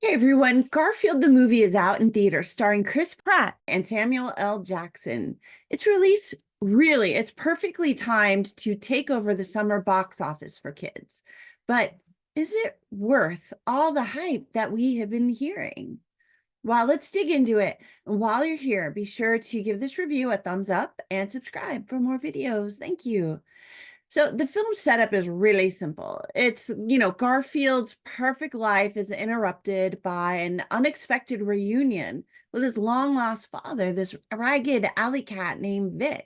Hey everyone, Garfield the movie is out in theaters starring Chris Pratt and Samuel L. Jackson. Its release it's perfectly timed to take over the summer box office for kids. But is it worth all the hype that we have been hearing? Well, let's dig into it. And while you're here, be sure to give this review a thumbs up and subscribe for more videos. Thank you. So the film setup is really simple. Garfield's perfect life is interrupted by an unexpected reunion with his long lost father, this ragged alley cat named Vic.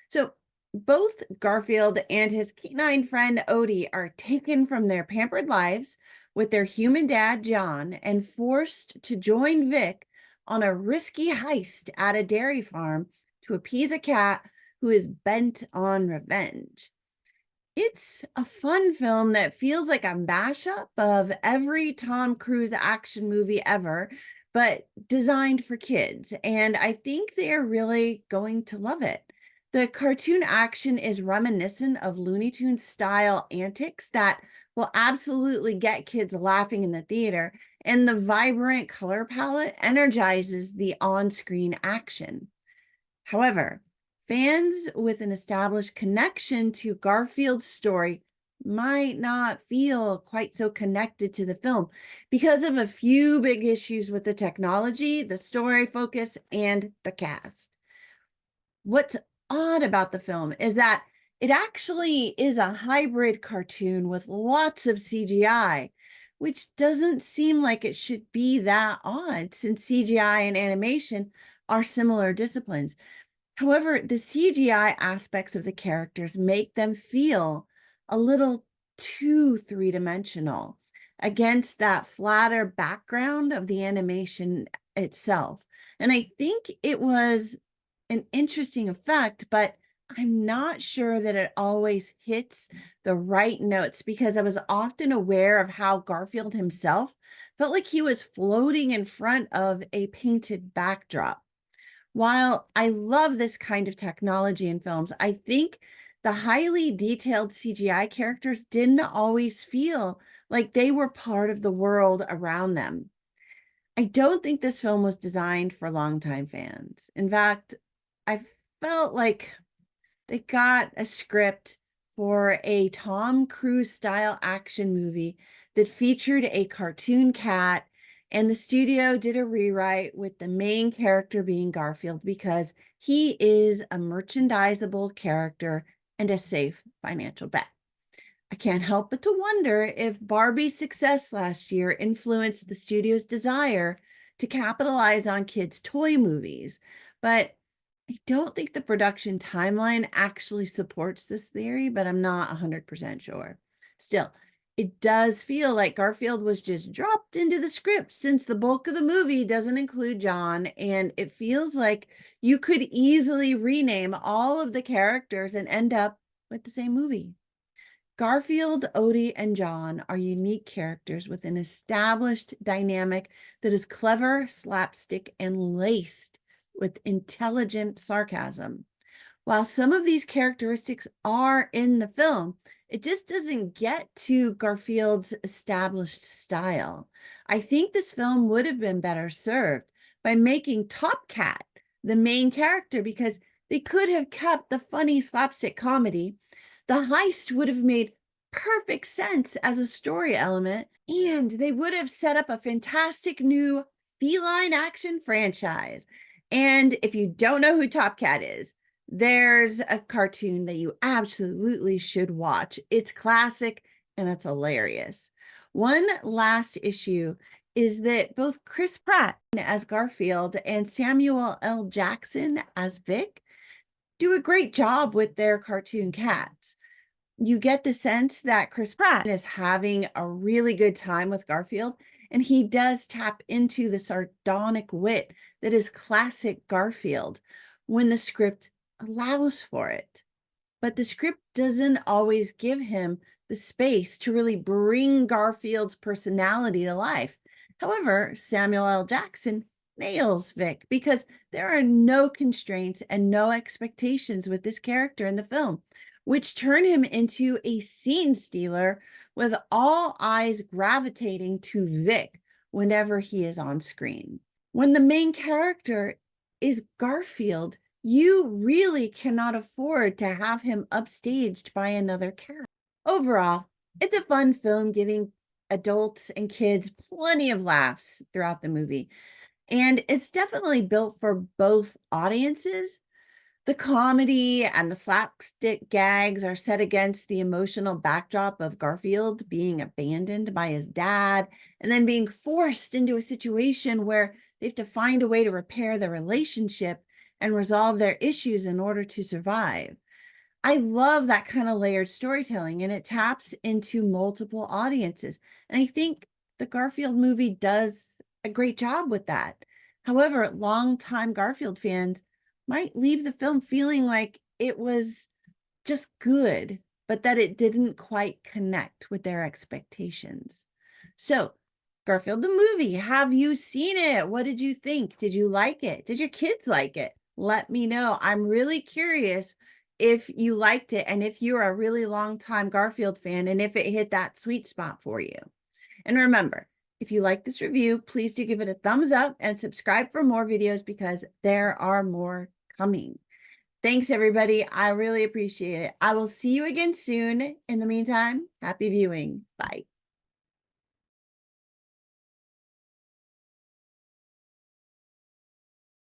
So both Garfield and his canine friend Odie are taken from their pampered lives with their human dad, John, and forced to join Vic on a risky heist at a dairy farm to appease a cat who is bent on revenge. It's a fun film that feels like a mashup of every Tom Cruise action movie ever, but designed for kids. And I think they're really going to love it. The cartoon action is reminiscent of Looney Tunes style antics that will absolutely get kids laughing in the theater. And the vibrant color palette energizes the on-screen action. However, fans with an established connection to Garfield's story might not feel quite so connected to the film because of a few big issues with the technology, the story focus, and the cast. What's odd about the film is that it actually is a hybrid cartoon with lots of CGI, which doesn't seem like it should be that odd since CGI and animation are similar disciplines. However, the CGI aspects of the characters make them feel a little too three-dimensional against that flatter background of the animation itself. And I think it was an interesting effect, but I'm not sure that it always hits the right notes because I was often aware of how Garfield himself felt like he was floating in front of a painted backdrop. While I love this kind of technology in films, I think the highly detailed CGI characters didn't always feel like they were part of the world around them. I don't think this film was designed for longtime fans. In fact, I felt like they got a script for a Tom Cruise style action movie that featured a cartoon cat, and the studio did a rewrite with the main character being Garfield because he is a merchandisable character and a safe financial bet. I can't help but to wonder if Barbie's success last year influenced the studio's desire to capitalize on kids' toy movies, but I don't think the production timeline actually supports this theory, but I'm not 100% sure. Still, it does feel like Garfield was just dropped into the script since the bulk of the movie doesn't include John, and it feels like you could easily rename all of the characters and end up with the same movie. Garfield, Odie, and John are unique characters with an established dynamic that is clever, slapstick, and laced with intelligent sarcasm. While some of these characteristics are in the film, it just doesn't get to Garfield's established style. I think this film would have been better served by making Top Cat the main character because they could have kept the funny slapstick comedy. The heist would have made perfect sense as a story element, and they would have set up a fantastic new feline action franchise. And if you don't know who Top Cat is, there's a cartoon that you absolutely should watch. It's classic and it's hilarious. One last issue is that both Chris Pratt as Garfield and Samuel L. Jackson as Vic do a great job with their cartoon cats. You get the sense that Chris Pratt is having a really good time with Garfield, and he does tap into the sardonic wit that is classic Garfield when the script allows for it. But the script doesn't always give him the space to really bring Garfield's personality to life. However, Samuel L. Jackson nails Vic because there are no constraints and no expectations with this character in the film, which turn him into a scene stealer with all eyes gravitating to Vic, whenever he is on screen. When the main character is Garfield, you really cannot afford to have him upstaged by another character. Overall, it's a fun film giving adults and kids plenty of laughs throughout the movie. And it's definitely built for both audiences. The comedy and the slapstick gags are set against the emotional backdrop of Garfield being abandoned by his dad and then being forced into a situation where they have to find a way to repair the relationship and resolve their issues in order to survive. I love that kind of layered storytelling, and it taps into multiple audiences. And I think the Garfield movie does a great job with that. However, longtime Garfield fans might leave the film feeling like it was just good, but that it didn't quite connect with their expectations. So, Garfield the movie, have you seen it? What did you think? Did you like it? Did your kids like it? Let me know. I'm really curious if you liked it and if you're a really long time Garfield fan and if it hit that sweet spot for you. And remember, if you like this review, please do give it a thumbs up and subscribe for more videos because there are more coming. Thanks, everybody. I really appreciate it. I will see you again soon. In the meantime, happy viewing. Bye.